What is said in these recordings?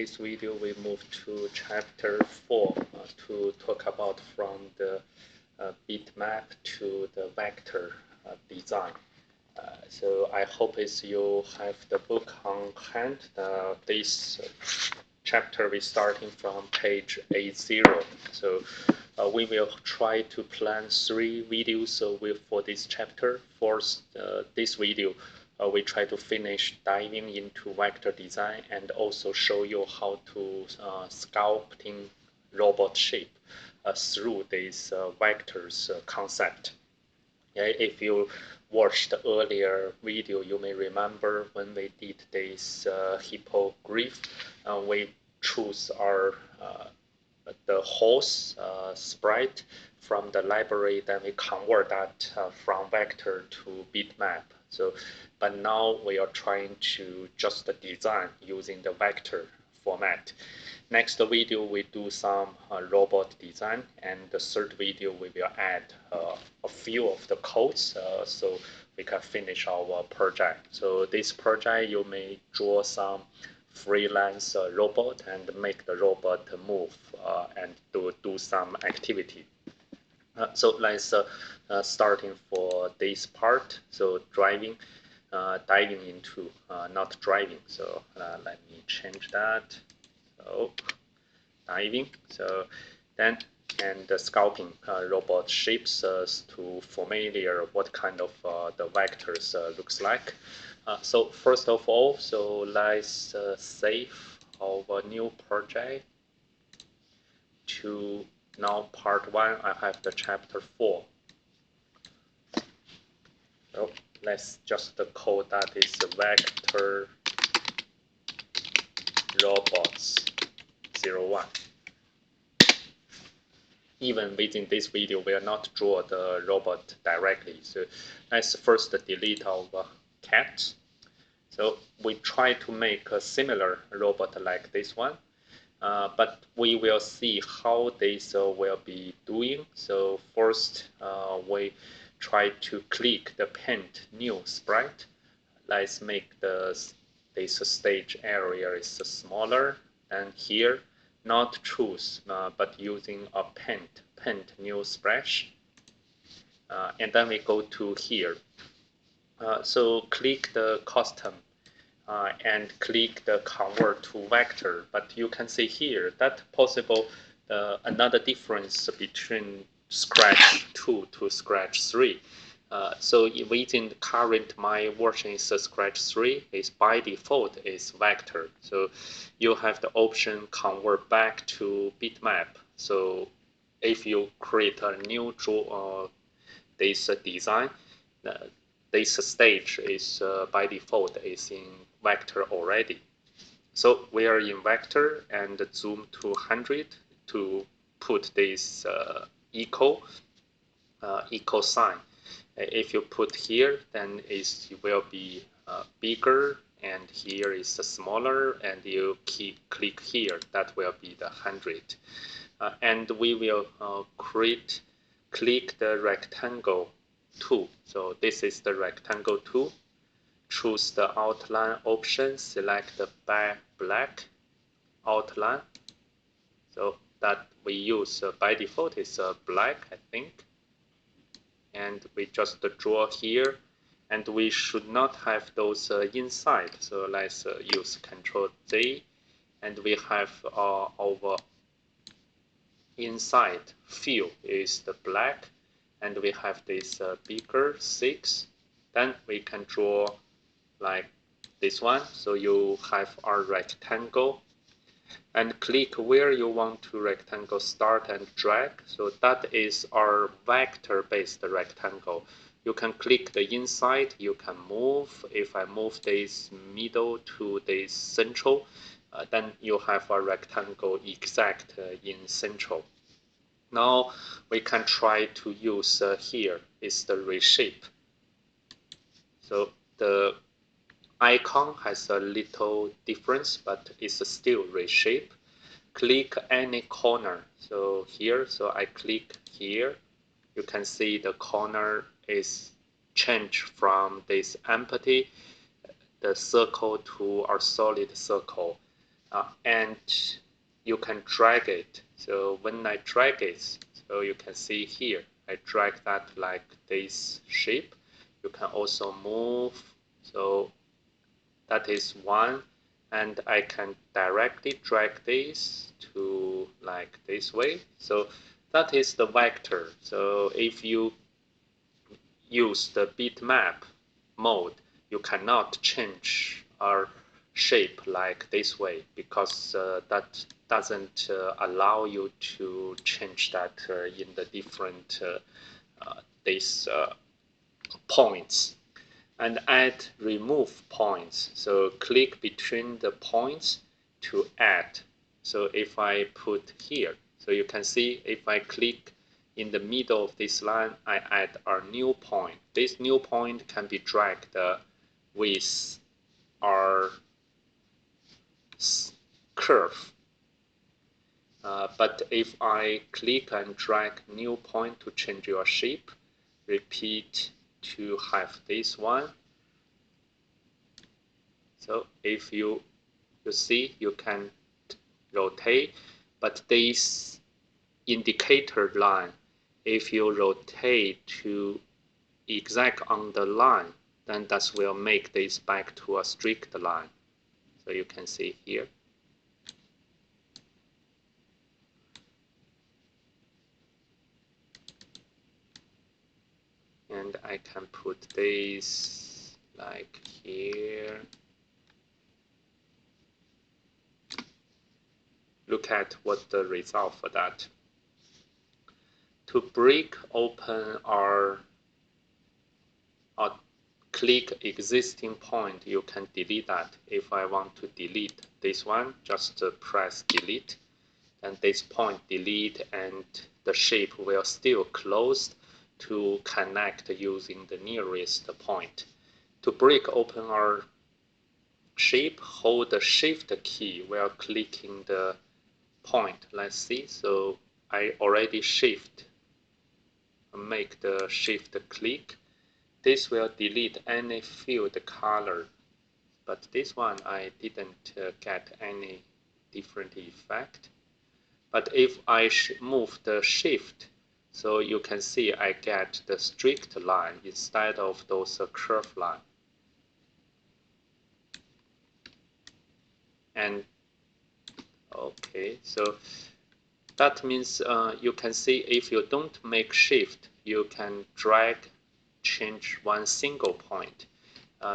this video, we move to chapter 4 to talk about from the bitmap to the vector design. So I hope you have the book on hand. This chapter we starting from page 80. So we will try to plan 3 videos for this chapter. For this video, we try to finish diving into vector design and also show you how to sculpting robot shape through this vectors concept. If you watched the earlier video, you may remember when we did this hippogriff, we choose our the horse sprite from the library, then we convert that from vector to bitmap. So, but now we are trying to just design using the vector format. Next video we do some robot design, and the third video we will add a few of the codes so we can finish our project. So this project you may draw some freelance robot and make the robot move and do some activity. So let's starting for this part. So diving into not driving. So let me change that. So diving. So then and sculpting robot shapes to familiar what kind of the vectors looks like. So first of all, so let's save our new project to now part 1. I have the chapter 4. So let's just code that is vector robots 01. Even within this video, we will not draw the robot directly. So let's first delete our cat. So we try to make a similar robot like this one, but we will see how this will be doing. So first, we try to click the paint new sprite. Let's make this stage area is smaller, and here not choose, but using a paint new splash, and then we go to here. So click the custom and click the convert to vector. But you can see here that possible another difference between Scratch 2 to Scratch 3. So within the current my version is Scratch 3 is by default is vector. So you have the option convert back to bitmap. So if you create a new this design, this stage is by default is in vector already. So we are in vector and zoom to 100 to put this equal sign. If you put here, then it will be bigger, and here is smaller, and you click here, that will be the 100. And we will click the rectangle tool. So this is the rectangle tool. Choose the outline option, select the black outline. So that we use by default is black, I think. And we just draw here, and we should not have those inside. So let's use Ctrl Z, and we have our inside fill is the black, and we have this bigger 6. Then we can draw like this one. So you have our rectangle, and click where you want to rectangle start and drag. So that is our vector based rectangle. You can click the inside, you can move. If I move this middle to this central, then you have a rectangle exact in central. Now we can try to use here is the reshape. So the icon has a little difference, but it's still reshape. Click any corner. So here, so I click here. You can see the corner is changed from this empty, the circle to our solid circle. and you can drag it. So when I drag it, so you can see here, I drag that like this shape. You can also move. So that is one, and I can directly drag this to like this way. So that is the vector. So if you use the bitmap mode, you cannot change our shape like this way because that doesn't allow you to change that in the different these points. And add remove points. So click between the points to add. So if I put here, so you can see if I click in the middle of this line, I add a new point. This new point can be dragged with our curve. But if I click and drag new point to change your shape, repeat to have this one. So if you see, you can rotate, but this indicator line, if you rotate to exact on the line, then that will make this back to a strict line. So you can see here. And I can put this like here. Look at what the result for that. To break open our click existing point, you can delete that. If I want to delete this one, just press delete, and this point delete, and the shape will still close to connect using the nearest point. To break open our shape, hold the shift key while clicking the point. Let's see. So I already make the shift click. This will delete any field color, but this one I didn't get any different effect. But if I move the shift, so you can see I get the strict line instead of those curved line. And okay, so that means you can see if you don't make shift, you can drag, change one single point.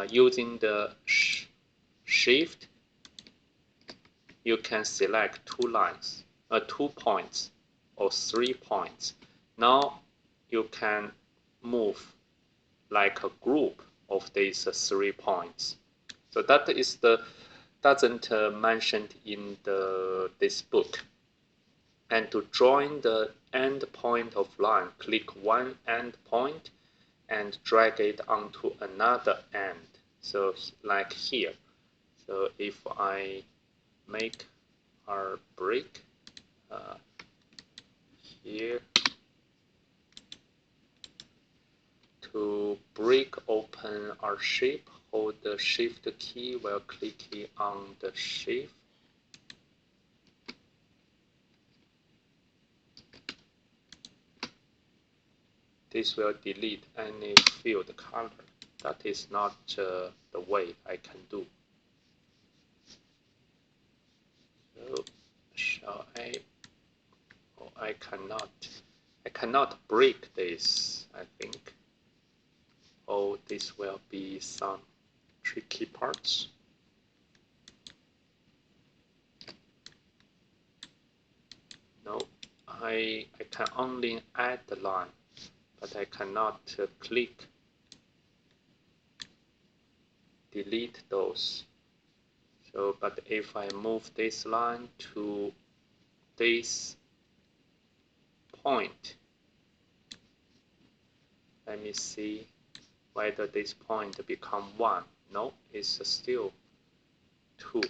Using the shift, you can select two points or 3 points. Now you can move like a group of these 3 points. So that is doesn't mentioned in this book. And to join the end point of line, click one end point and drag it onto another end. So like here. So if I make our break here, to break open our shape, hold the shift key while clicking on the shape. This will delete any field color. That is not the way I can do. So shall I? Oh, I cannot. I cannot break this, I think. Oh, this will be some tricky parts. No, I can only add the line, but I cannot click, delete those. So, but if I move this line to this point, let me see whether this point become 1. No, it's still 2.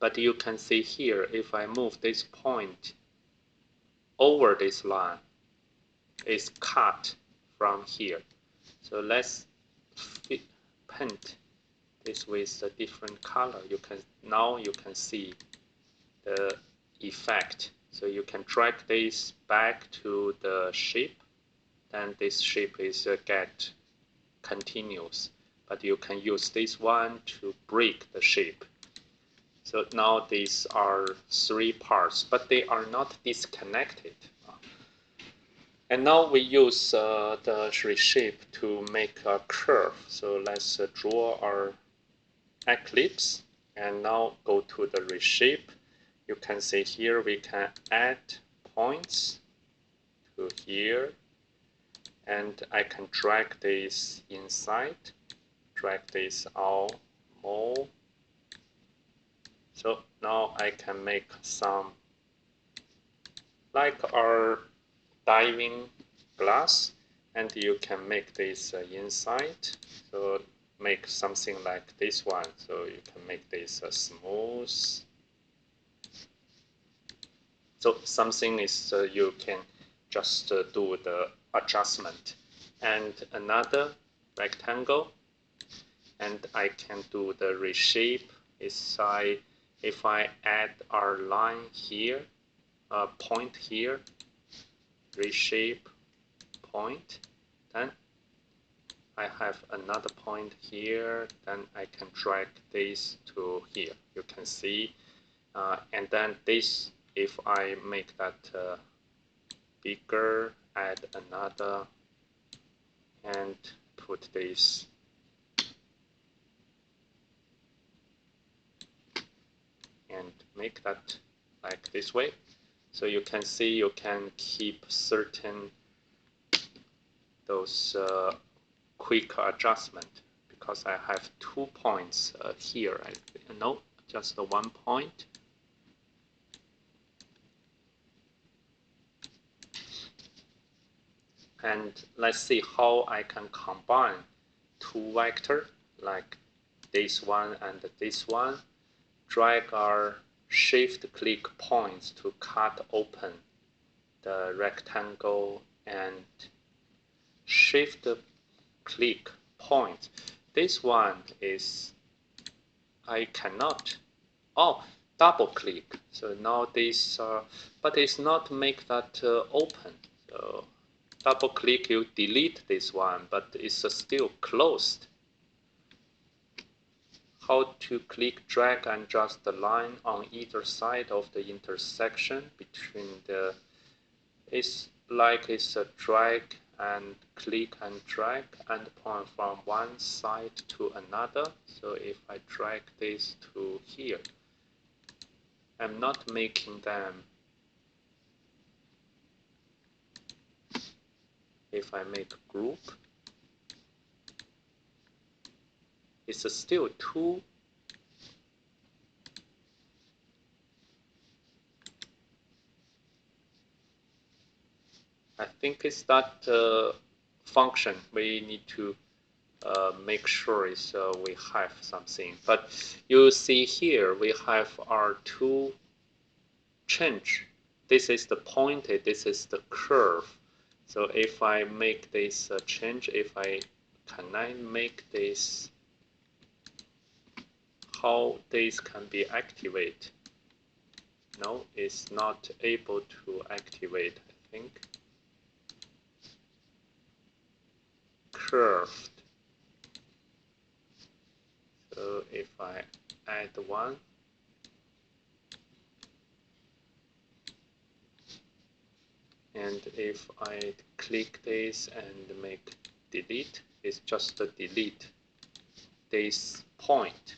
But you can see here, if I move this point over this line, it's cut from here. So let's paint this with a different color. Now you can see the effect. So you can drag this back to the shape, then this shape is get continuous. But you can use this one to break the shape. So now these are three parts, but they are not disconnected. And now we use the reshape to make a curve. So let's draw our ellipse and now go to the reshape. You can see here we can add points to here, and I can drag this inside, drag this out more. So now I can make some like our diving glass, and you can make this inside. So make something like this one. So you can make this smooth. So something is you can just do the adjustment. And another rectangle, and I can do the reshape. If I add our line here, point here, reshape point, then I have another point here, then I can drag this to here. You can see, and then this, if I make that bigger, add another, and put this and make that like this way. So you can see you can keep certain those quick adjustment, because I have 2 points here. No, just the 1 point. And let's see how I can combine 2 vectors like this one and this one. Drag our shift click points to cut open the rectangle, and shift click point. This one is I cannot. Oh, double click. So now this, but it's not make that open. So double click, you delete this one, but it's still closed. How to click, drag, and adjust the line on either side of the intersection between the. It's like it's a drag and click and drag and point from one side to another. So if I drag this to here, I'm not making them. If I make group, it's still 2. I think it's that function we need to make sure is we have something. But you see here we have our 2 change. This is the pointed, this is the curve. So if I make this change, can I make this, how this can be activated? No, it's not able to activate, I think. Curved. So if I add 1, and if I click this and make delete, it's just a delete this point.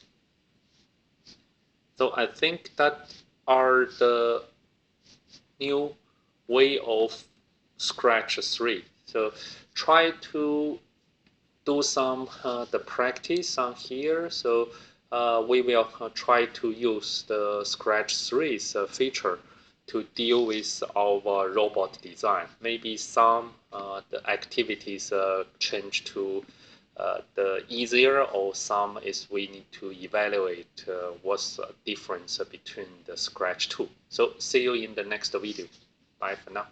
So I think that are the new way of Scratch 3. So try to do some the practice on here. So we will try to use the Scratch 3's feature to deal with our robot design. Maybe some the activities change to the easier, or some is we need to evaluate what's the difference between the Scratch tool. So see you in the next video. Bye for now.